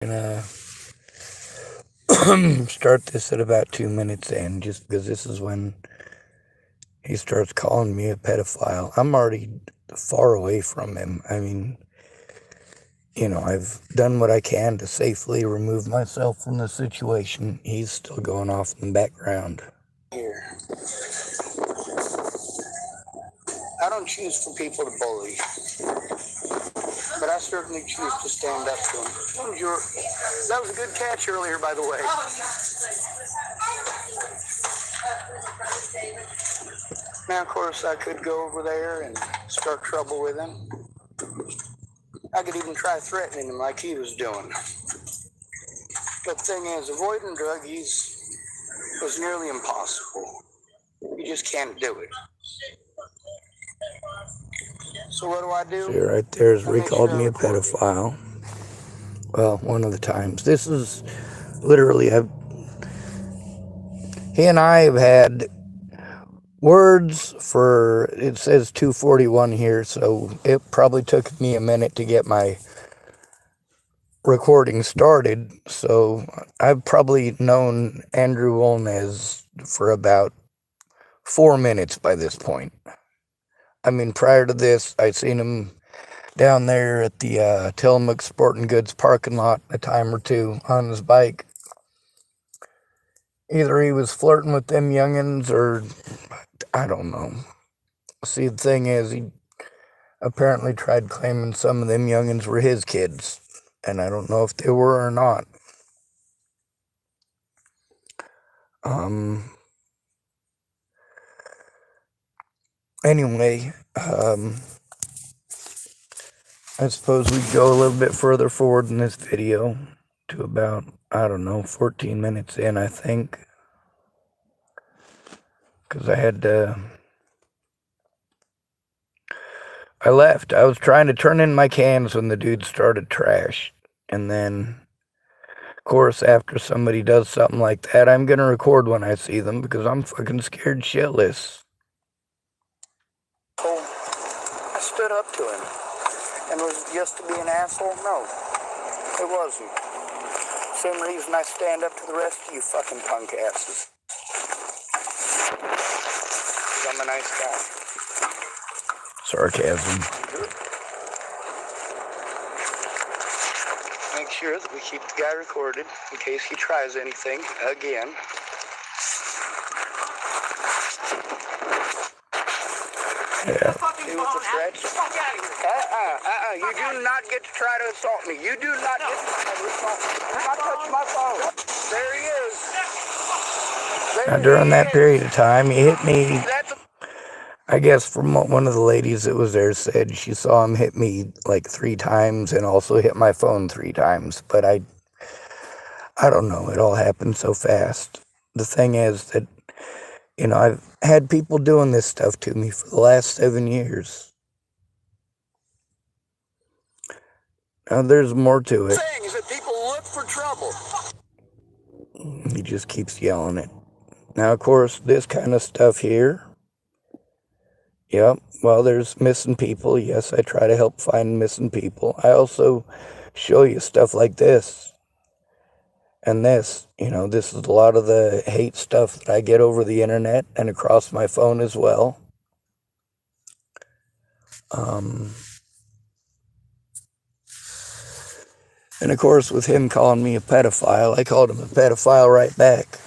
Gonna start this at about 2 minutes in, just because this is when he starts calling me a pedophile. I'm already far away from him. I mean, I've done what I can to safely remove myself from the situation. He's still going off in the background. Here. I don't choose for people to bully, but I certainly choose to stand up to them. That was a good catch earlier, by the way. Now, of course, I could go over there and start trouble with him. I could even try threatening him like he was doing. But the thing is, avoiding druggies was nearly impossible. You just can't do it. So what do? See, right there's Rick called me a pedophile. Well, one of the times. This is literally, he and I have had words for, it says 2:41 here, so it probably took me a minute to get my recording started. So I've probably known Andrew Wolnez for about 4 minutes by this point. I mean, prior to this, I seen him down there at the Tillamook Sporting Goods parking lot a time or two on his bike. Either he was flirting with them youngins or I don't know. See, the thing is, he apparently tried claiming some of them youngins were his kids, and I don't know if they were or not. Anyway, I suppose we go a little bit further forward in this video to about, 14 minutes in, I think. Because I left. I was trying to turn in my cans when the dude started trash. And then, of course, after somebody does something like that, I'm going to record when I see them because I'm fucking scared shitless. Oh, I stood up to him. And was it just to be an asshole? No, it wasn't. Same reason I stand up to the rest of you fucking punk asses. Because I'm a nice guy. Sarcasm. Make sure that we keep the guy recorded in case he tries anything again. Yeah. See what the threats? You do not get to try to assault me. You do not get to try to assault me. Do not touch my phone. There he is. Now, during that period of time, he hit me. I guess from what one of the ladies that was there said, she saw him hit me like 3 times and also hit my phone 3 times. But I don't know. It all happened so fast. The thing is that, I've had people doing this stuff to me for the last 7 years. Now, there's more to it. Saying is that people look for trouble. He just keeps yelling it. Now, of course, this kind of stuff here. Yep, well, there's missing people. Yes, I try to help find missing people. I also show you stuff like this. And this, this is a lot of the hate stuff that I get over the internet and across my phone as well. And of course, with him calling me a pedophile, I called him a pedophile right back.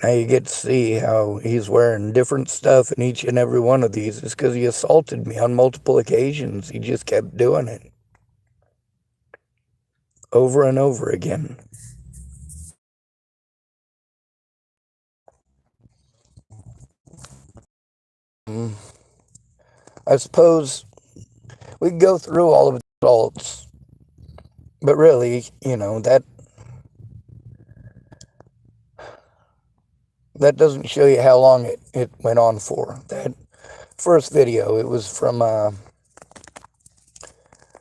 Now you get to see how he's wearing different stuff in each and every one of these. It's because he assaulted me on multiple occasions. He just kept doing it. Over and over again. I suppose we could go through all of the assaults. But really, that doesn't show you how long it went on for. That first video, it was from, that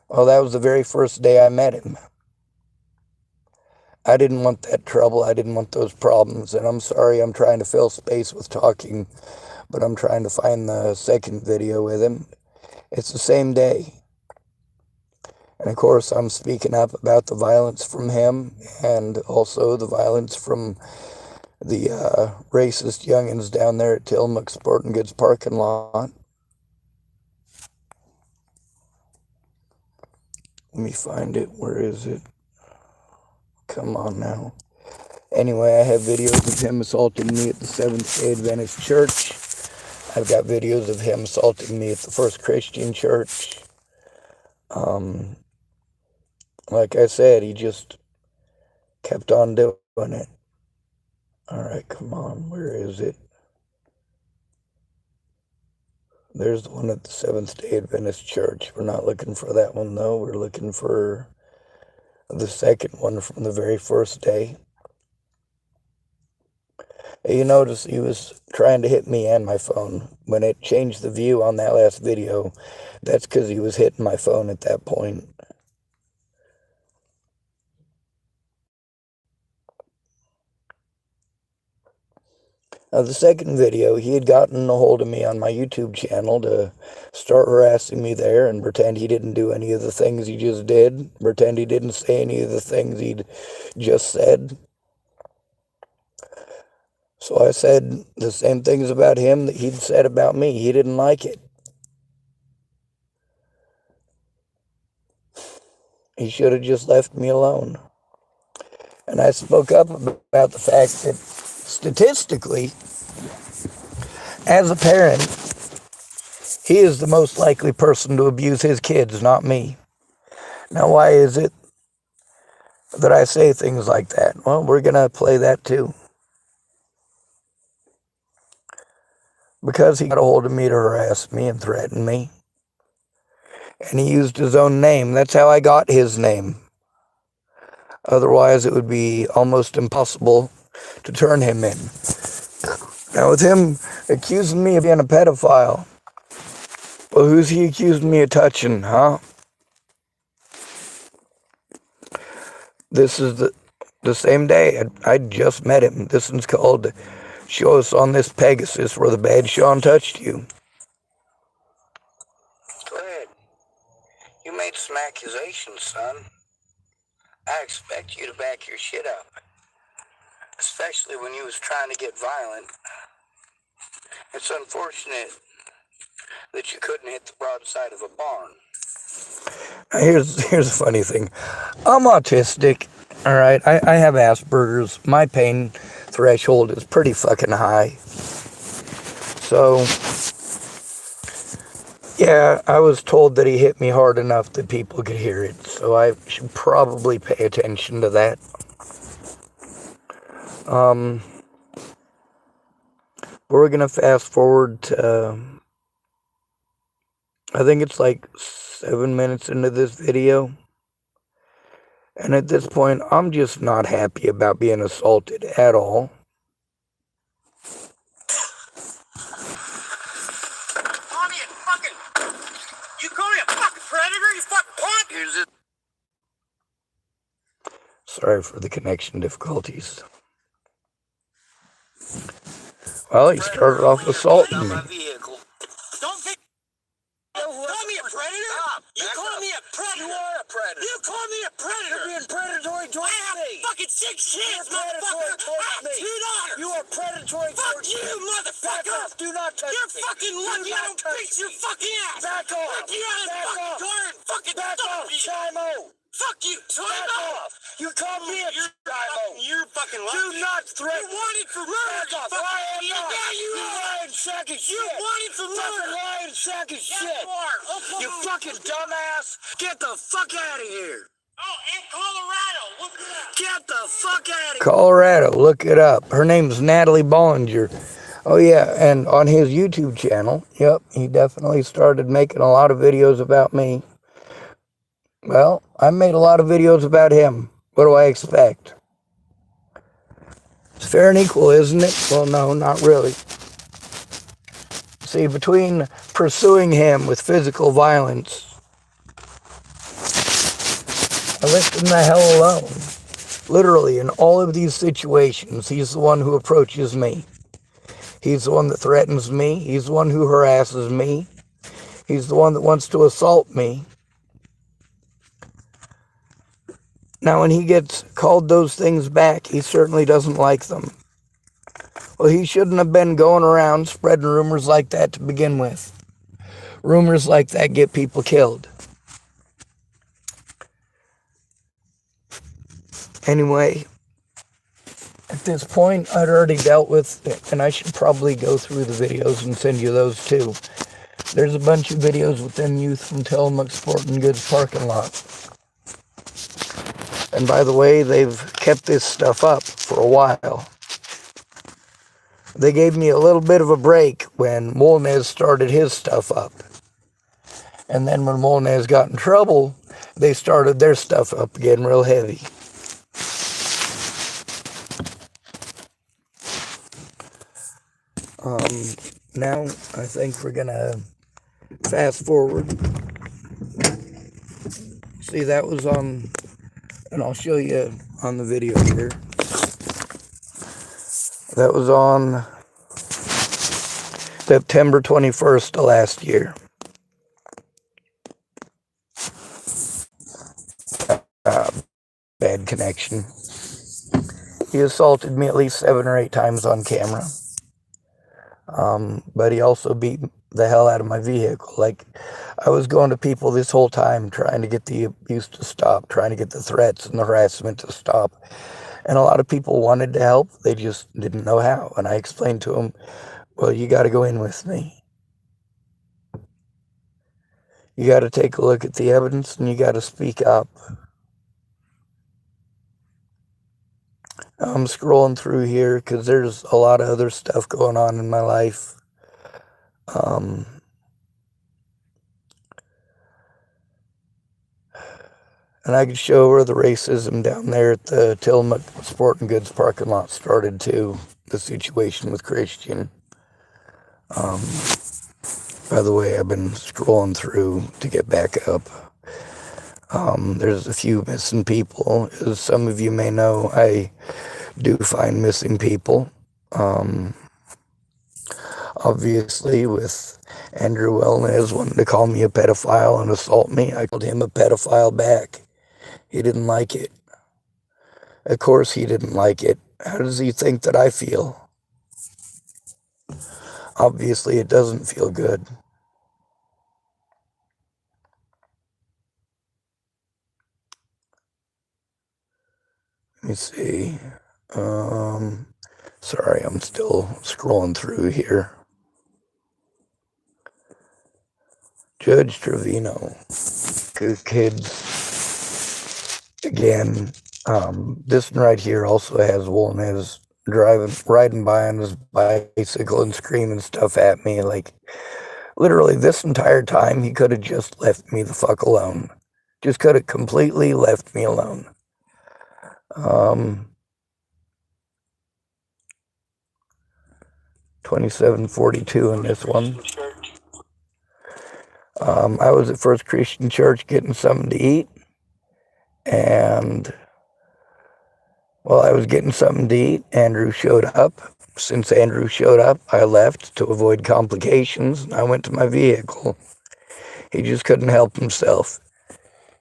was the very first day I met him. I didn't want that trouble. I didn't want those problems. And I'm sorry, I'm trying to fill space with talking, but I'm trying to find the second video with him. It's the same day. And of course, I'm speaking up about the violence from him and also the violence from the racist youngins down there at Tillamook Sporting Goods parking lot. Let me find it. Where is it? Come on now. Anyway, I have videos of him assaulting me at the Seventh-day Adventist Church. I've got videos of him assaulting me at the First Christian Church. Like I said, he just kept on doing it. All right, come on. Where is it? There's the one at the Seventh-day Adventist Church. We're not looking for that one, though. We're looking for the second one from the very first day. You notice he was trying to hit me and my phone. When it changed the view on that last video, that's because he was hitting my phone at that point. Now, the second video, he had gotten a hold of me on my YouTube channel to start harassing me there and pretend he didn't do any of the things he just did, pretend he didn't say any of the things he'd just said. So I said the same things about him that he'd said about me. He didn't like it. He should have just left me alone. And I spoke up about the fact that statistically, as a parent, he is the most likely person to abuse his kids, not me. Now, why is it that I say things like that? Well, we're going to play that too. Because he got a hold of me to harass me and threaten me. And he used his own name. That's how I got his name. Otherwise, it would be almost impossible to turn him in. Now, with him accusing me of being a pedophile, well, who's he accusing me of touching, huh? This is the same day. I just met him. This one's called Show Us on This Pegasus Where the Bad Sean Touched You. Go ahead. You made some accusations, son. I expect you to back your shit up. Especially when you was trying to get violent. It's unfortunate that you couldn't hit the broadside of a barn. Now here's a funny thing. I'm autistic, all right? I have Asperger's. My pain threshold is pretty fucking high. So, yeah, I was told that he hit me hard enough that people could hear it. So I should probably pay attention to that. We're going to fast forward to, I think it's like 7 minutes into this video. And at this point, I'm just not happy about being assaulted at all. You call me a fucking predator, you fucking punk? Here's it. Sorry for the connection difficulties. Well, he started off assaulting me. Don't think you call me a predator? You call me a predator? You are a predator. You call me a predator? You're being predatory towards I have me. fucking 6 kids, predatory motherfucker. towards I have me. 2 daughters. You are predatory Fuck towards you, me. Back motherfucker. off. Do not touch You're me. fucking lucky I don't beat your fucking ass. Back off. Fuck you out of the Back fucking off. car and fucking Back stop off, me. Chimo. Fuck you, Back Chimo. off. You call me a Chimo. You're fucking lucky. Do not threaten. You're wanted for murder. Back off. Fucking I am idiot. not. Yeah, you are. lying sack of shit. You're wanted for Fucking murder. lying sack of Yes, shit. you are. You fucking dumbass. Get the fuck out of here. Oh, in Colorado. Look it up. Get the fuck out of here. Colorado, look it up. Her name's Natalie Bollinger. Oh yeah, and on his YouTube channel, yep, he definitely started making a lot of videos about me. Well, I made a lot of videos about him. What do I expect? It's fair and equal, isn't it? Well, no, not really. See, between pursuing him with physical violence, I left him the hell alone. Literally, in all of these situations, he's the one who approaches me. He's the one that threatens me. He's the one who harasses me. He's the one that wants to assault me. Now, when he gets called those things back, he certainly doesn't like them. Well, he shouldn't have been going around spreading rumors like that to begin with. Rumors like that get people killed. Anyway, at this point, I'd already dealt with it, and I should probably go through the videos and send you those too. There's a bunch of videos with them youth from Tillamook Sporting Goods parking lot. And by the way, they've kept this stuff up for a while. They gave me a little bit of a break when Molnez started his stuff up. And then when Molnez got in trouble, they started their stuff up again real heavy. Now, I think we're going to fast forward. See, that was on, and I'll show you on the video here. That was on September 21st of last year. Bad connection. He assaulted me at least 7 or 8 times on camera. But he also beat the hell out of my vehicle. Like, I was going to people this whole time trying to get the abuse to stop, trying to get the threats and the harassment to stop. And a lot of people wanted to help. They just didn't know how. And I explained to them, well, you got to go in with me. You got to take a look at the evidence and you got to speak up. I'm scrolling through here because there's a lot of other stuff going on in my life. And I could show where the racism down there at the Tillamook Sporting Goods parking lot started too. The situation with Christian. By the way, I've been scrolling through to get back up. There's a few missing people. As some of you may know, I do find missing people. Obviously, with Andrew Wellness wanting to call me a pedophile and assault me, I called him a pedophile back. He didn't like it. Of course he didn't like it. How does he think that I feel? Obviously, it doesn't feel good. Let me see. Sorry, I'm still scrolling through here. Judge Trevino. Good kids. Again, this one right here also has Wolnez riding by on his bicycle and screaming stuff at me. Like, literally this entire time, he could have just left me the fuck alone. Just could have completely left me alone. 2742 in this one. I was at First Christian Church getting something to eat. And while I was getting something to eat, Andrew showed up. Since Andrew showed up, I left to avoid complications. And I went to my vehicle. He just couldn't help himself.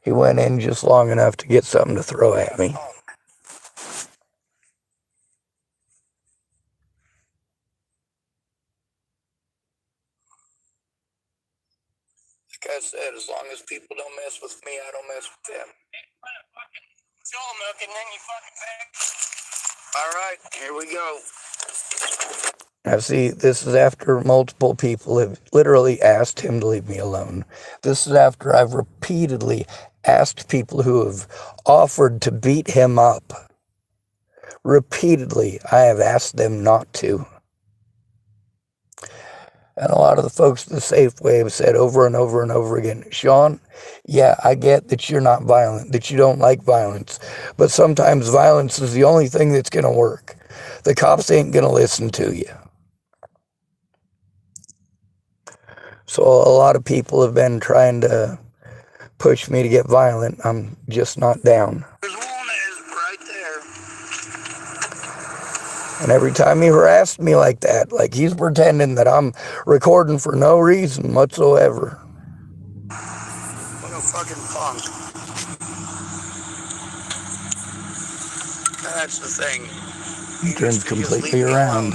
He went in just long enough to get something to throw at me. Like I said, as long as people don't mess with me, I don't mess with them. And then you fucking back. All right, here we go. Now see, this is after multiple people have literally asked him to leave me alone. This is after I've repeatedly asked people who have offered to beat him up. Repeatedly, I have asked them not to. And a lot of the folks at the Safeway have said over and over and over again, Sean, yeah, I get that you're not violent, that you don't like violence, but sometimes violence is the only thing that's going to work. The cops ain't going to listen to you. So a lot of people have been trying to push me to get violent. I'm just not down. There's one is right there. And every time he harassed me like that, like he's pretending that I'm recording for no reason whatsoever. What a fucking punk. that's the thing. He turns completely around.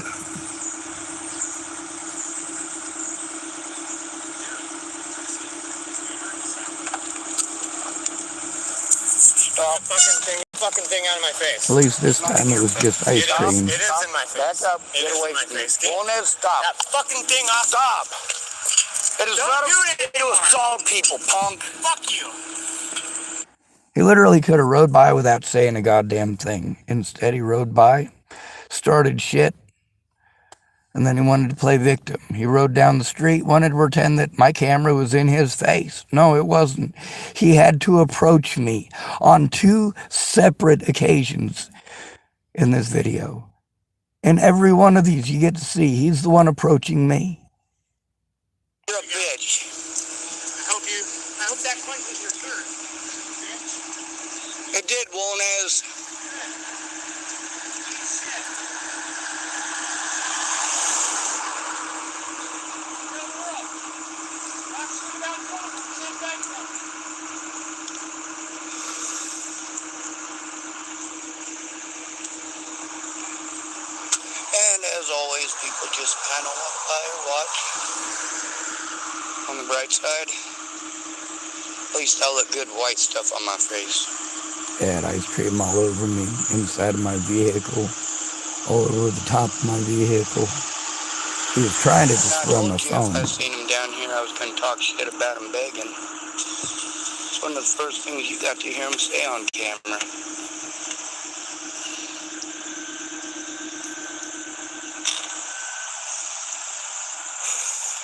Stop fucking thing out of my face. At least this time it was just ice cream. It is in my face. Back up. It Get is away in my from me. face. Wonez, stop. That fucking thing off. Stop. It is Don't not do okay it to assault people, punk. Fuck you. He literally could have rode by without saying a goddamn thing. Instead, he rode by, started shit, and then he wanted to play victim. He rode down the street, wanted to pretend that my camera was in his face. No, it wasn't. He had to approach me on 2 separate occasions in this video. In every one of these, you get to see he's the one approaching me. You're a bitch. I hope that cleanses your shirt. It did, Wonez. And as always, people just kind of walk by or watch. On the bright side, at least I look good white stuff on my face. Had ice cream all over me, inside of my vehicle, all over the top of my vehicle. He was trying to destroy my phone. If I seen him down here, I was going to talk shit about him begging. It's one of the first things you got to hear him say on camera.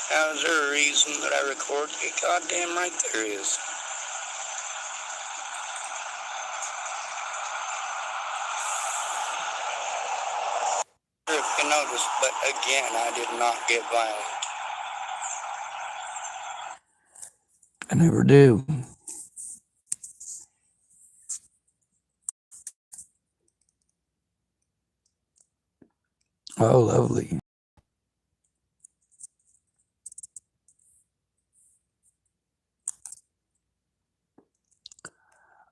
Now, is there a reason that I record? Goddamn right there is. If you notice, but again, I did not get violent. I never do. Oh, lovely.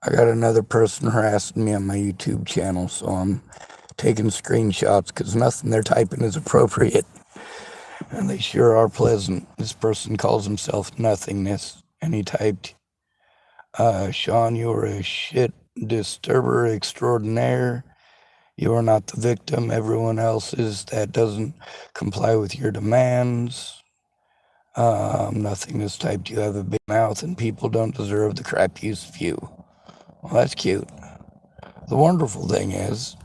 I got another person harassing me on my YouTube channel, so I'm taking screenshots because nothing they're typing is appropriate. And they sure are pleasant. This person calls himself Nothingness, and he typed, Sean, you are a shit disturber extraordinaire. You are not the victim. Everyone else is. That doesn't comply with your demands. Nothingness typed, you have a big mouth and people don't deserve the crap use of you. Well, that's cute. The wonderful thing is,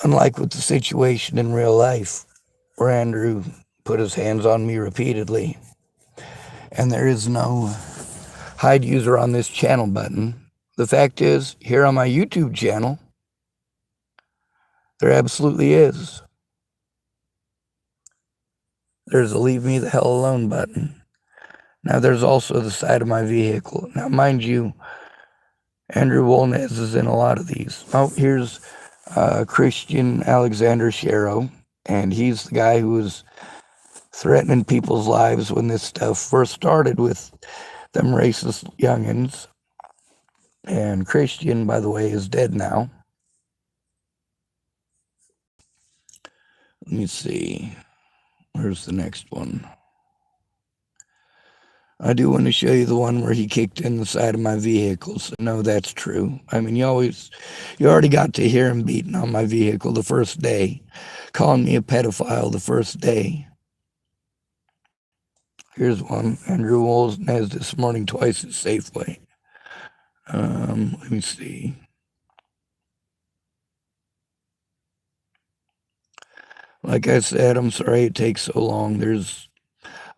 unlike with the situation in real life, where Andrew put his hands on me repeatedly, and there is no hide user on this channel button, the fact is, here on my YouTube channel, there absolutely is. There's a leave me the hell alone button. Now there's also the side of my vehicle. Now mind you, Andrew Wonez is in a lot of these. Oh, here's Christian Alexander Shero, and he's the guy who was threatening people's lives when this stuff first started with them racist youngins. And Christian, by the way, is dead now. Let me see. Where's the next one? I do want to show you the one where he kicked in the side of my vehicle, so no, that's true. I mean, you already got to hear him beating on my vehicle the first day, calling me a pedophile the first day. Here's one. Andrew Wonez this morning twice at Safeway. Let me see. Like I said, I'm sorry it takes so long. There's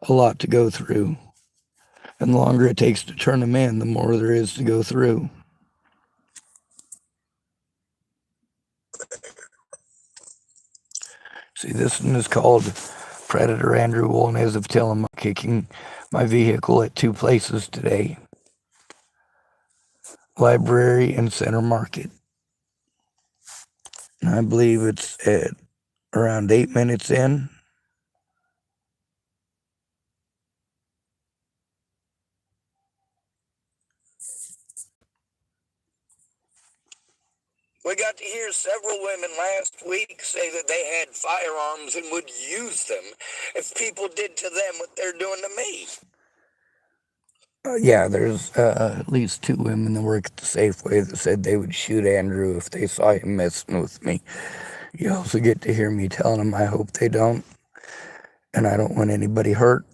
a lot to go through. And the longer it takes to turn them in, the more there is to go through. See, this one is called Predator Andrew Wonez of Tillamook kicking my vehicle at 2 places today. Library and Center Market. And I believe it's at around 8 minutes in. We got to hear several women last week say that they had firearms and would use them if people did to them what they're doing to me. Yeah, there's at least 2 women that work at the Safeway that said they would shoot Andrew if they saw him messing with me. You also get to hear me telling them I hope they don't, and I don't want anybody hurt.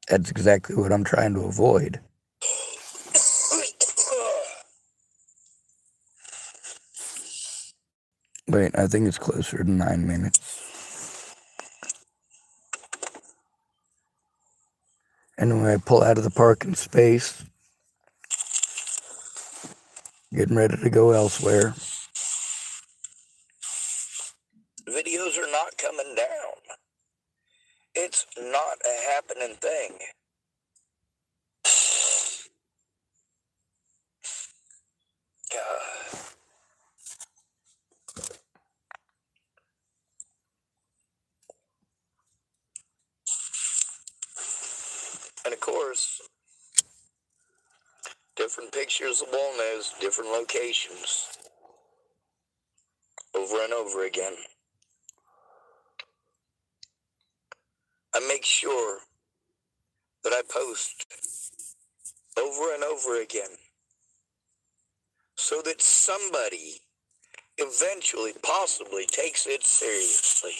That's exactly what I'm trying to avoid. Wait, I think it's closer to 9 minutes. And when I pull out of the parking space, getting ready to go elsewhere. Videos are not coming down. It's not a happening thing. God. And of course, different pictures of Walnez, different locations, over and over again. I make sure that I post over and over again so that somebody eventually, possibly, takes it seriously.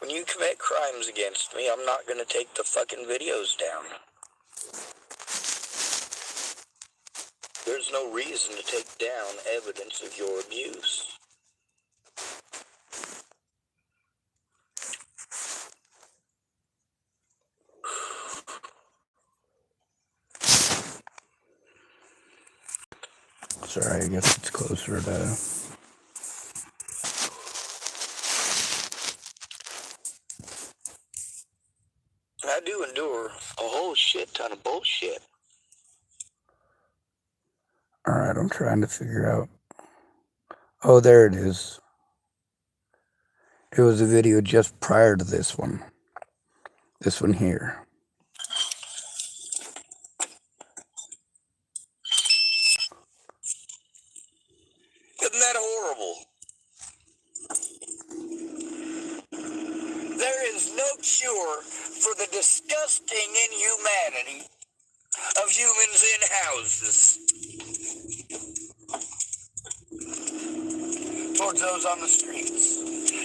When you commit crimes against me, I'm not going to take the fucking videos down. There's no reason to take down evidence of your abuse. Sorry, I guess it's closer to... I do endure a whole shit ton of bullshit. Alright, I'm trying to figure out... Oh, there it is. It was a video just prior to this one. This one here. Isn't that horrible? There is no cure for the disgusting inhumanity of humans in houses towards those on the streets.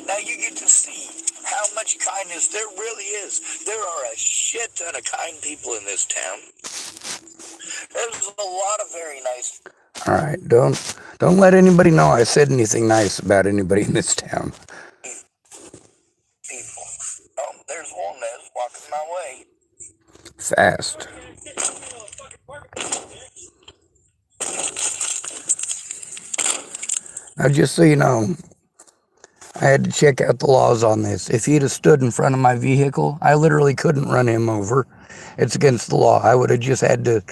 Now you get to see how much kindness there really is. There are a shit ton of kind people in this town. There's a lot of very nice. All right, don't let anybody know I said anything nice about anybody in this town. People. Oh, there's Walnez walking my way. Fast. Now, just so you know, I had to check out the laws on this. If he'd have stood in front of my vehicle, I literally couldn't run him over. It's against the law. I would have just had to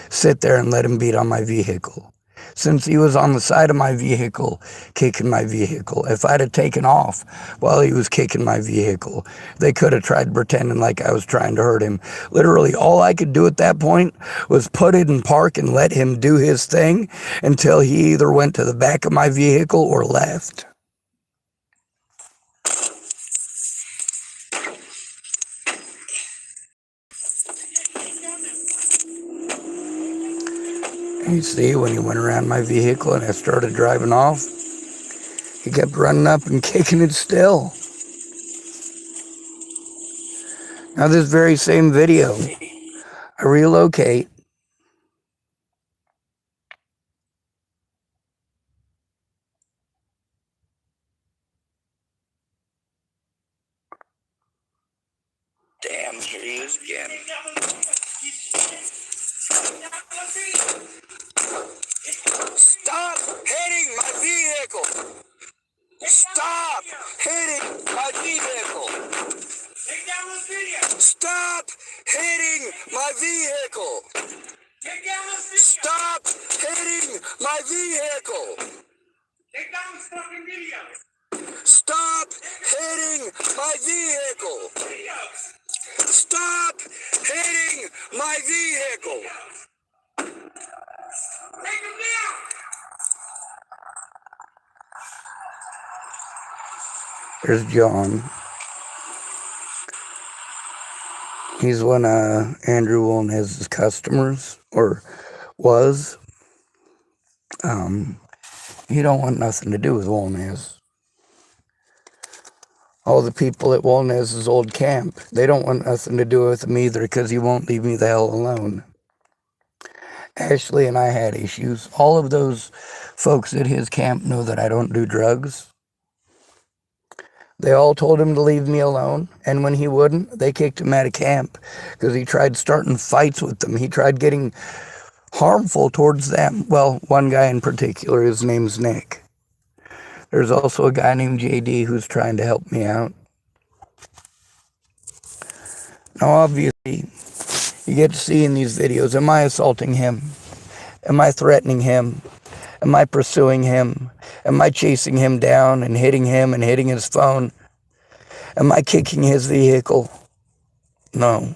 sit there and let him beat on my vehicle. Since he was on the side of my vehicle, kicking my vehicle, if I'd have taken off while he was kicking my vehicle, they could have tried pretending like I was trying to hurt him. Literally, all I could do at that point was put it in park and let him do his thing until he either went to the back of my vehicle or left. You see, when he went around my vehicle and I started driving off, he kept running up and kicking it still. Now this very same video, I relocate. Damn, here he is again. Stop hitting my vehicle! Stop hitting my vehicle! Take down this video! Stop hitting my vehicle! Take down this video! Stop hitting my vehicle! Take down this fucking video! Stop hitting my vehicle. Stop hitting my vehicle. There's John. He's one of Andrew Wolnez's customers, or was. He don't want nothing to do with Wolnez. All the people at Wolnez's old camp, they don't want nothing to do with him either because he won't leave me the hell alone. Ashley and I had issues. All of those folks at his camp know that I don't do drugs. They all told him to leave me alone, and when he wouldn't, they kicked him out of camp because he tried starting fights with them. He tried getting harmful towards them. Well, one guy in particular, his name's Nick. There's also a guy named JD who's trying to help me out. Now, obviously, you get to see in these videos, am I assaulting him? Am I threatening him? Am I pursuing him? Am I chasing him down and hitting his phone? Am I kicking his vehicle? No.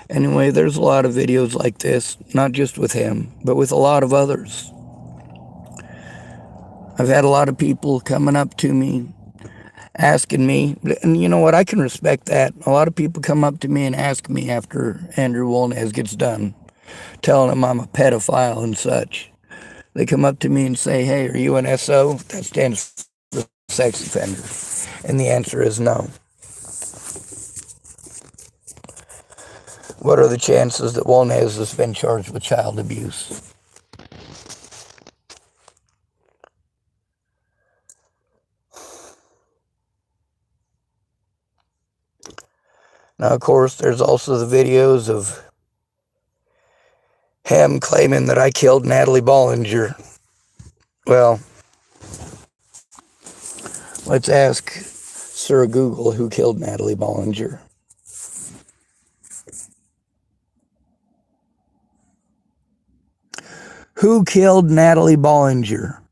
Anyway, there's a lot of videos like this, not just with him, but with a lot of others. I've had a lot of people coming up to me, asking me, and you know what, I can respect that. A lot of people come up to me and ask me after Andrew Wolnez gets done, telling them I'm a pedophile and such. They come up to me and say, hey, are you an SO? That stands for sex offender. And the answer is no. What are the chances that Wolnez has been charged with child abuse? Now, of course, there's also the videos of him claiming that I killed Natalie Bollinger. Well, let's ask Sir Google who killed Natalie Bollinger. Who killed Natalie Bollinger?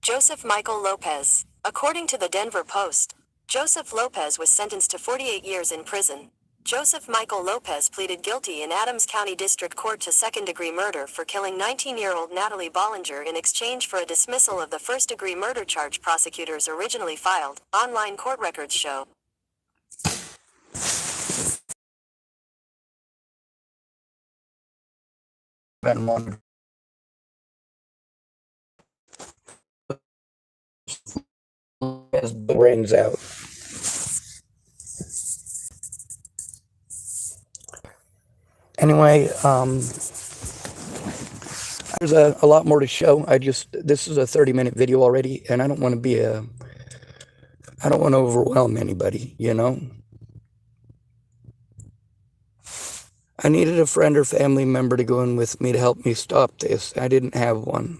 Joseph Michael Lopez. According to the Denver Post, Joseph Lopez was sentenced to 48 years in prison. Joseph Michael Lopez pleaded guilty in Adams County District Court to second-degree murder for killing 19-year-old Natalie Bollinger in exchange for a dismissal of the first-degree murder charge prosecutors originally filed, online court records show. Been one. His brains out. Anyway, there's a lot more to show. This is a 30-minute video already, and I don't want to overwhelm anybody, you know? I needed a friend or family member to go in with me to help me stop this. I didn't have one.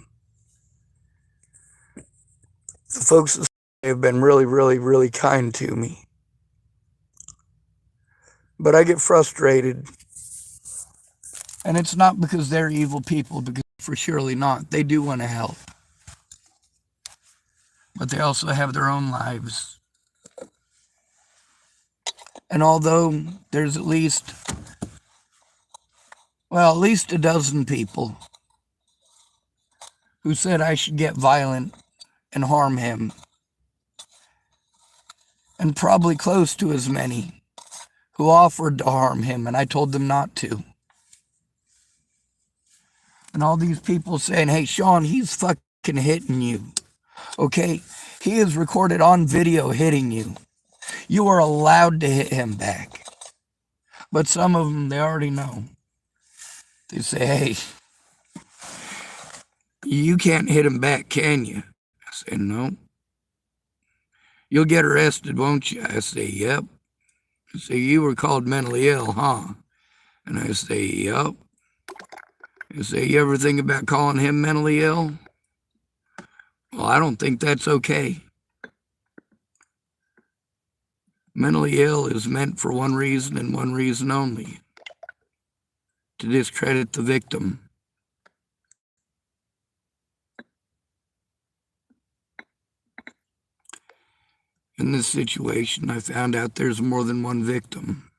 The folks have been really, really, really kind to me. But I get frustrated. And it's not because they're evil people, because for surely not. They do want to help. But they also have their own lives. And although there's at least a dozen people who said I should get violent and harm him, and probably close to as many who offered to harm him, and I told them not to. And all these people saying, hey, Sean, he's fucking hitting you. Okay? He is recorded on video hitting you. You are allowed to hit him back. But some of them, they already know. They say, hey, you can't hit him back, can you? I say, no. You'll get arrested, won't you? I say, yep. I say, you were called mentally ill, huh? And I say, yep. I say, you ever think about calling him mentally ill? Well, I don't think that's okay. Mentally ill is meant for one reason and one reason only. to discredit the victim. In this situation, I found out there's more than one victim.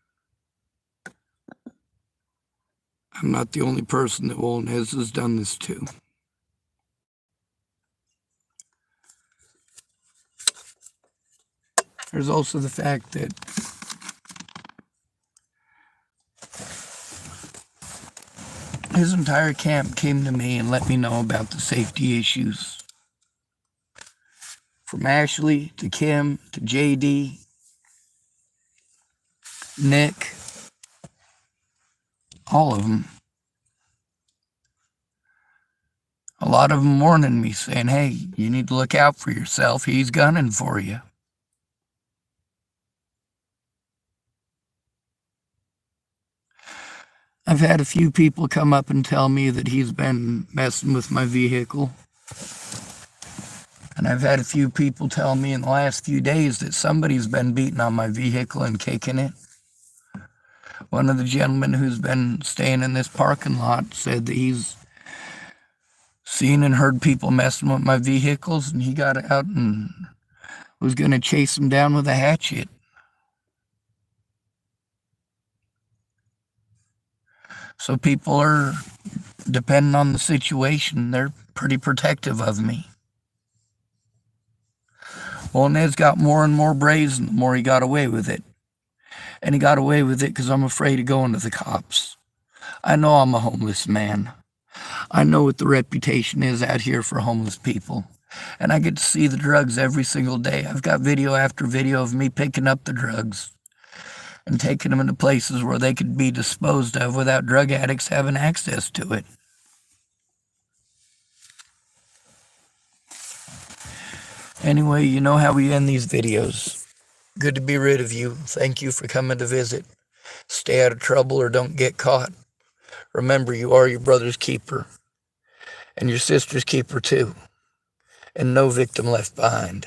I'm not the only person that Wolnez has done this to. There's also the fact that his entire camp came to me and let me know about the safety issues. From Ashley to Kim to JD, Nick, all of them. A lot of them warning me, saying, hey, you need to look out for yourself. He's gunning for you. I've had a few people come up and tell me that he's been messing with my vehicle. And I've had a few people tell me in the last few days that somebody's been beating on my vehicle and kicking it. One of the gentlemen who's been staying in this parking lot said that he's seen and heard people messing with my vehicles, and he got out and was going to chase them down with a hatchet. So people are, depending on the situation, they're pretty protective of me. Well, Ned's got more and more brazen the more he got away with it. And he got away with it because I'm afraid of going to the cops. I know I'm a homeless man. I know what the reputation is out here for homeless people. And I get to see the drugs every single day. I've got video after video of me picking up the drugs and taking them into places where they could be disposed of without drug addicts having access to it. Anyway, you know how we end these videos. Good to be rid of you. Thank you for coming to visit. Stay out of trouble or don't get caught. Remember, you are your brother's keeper. And your sister's keeper too. And no victim left behind.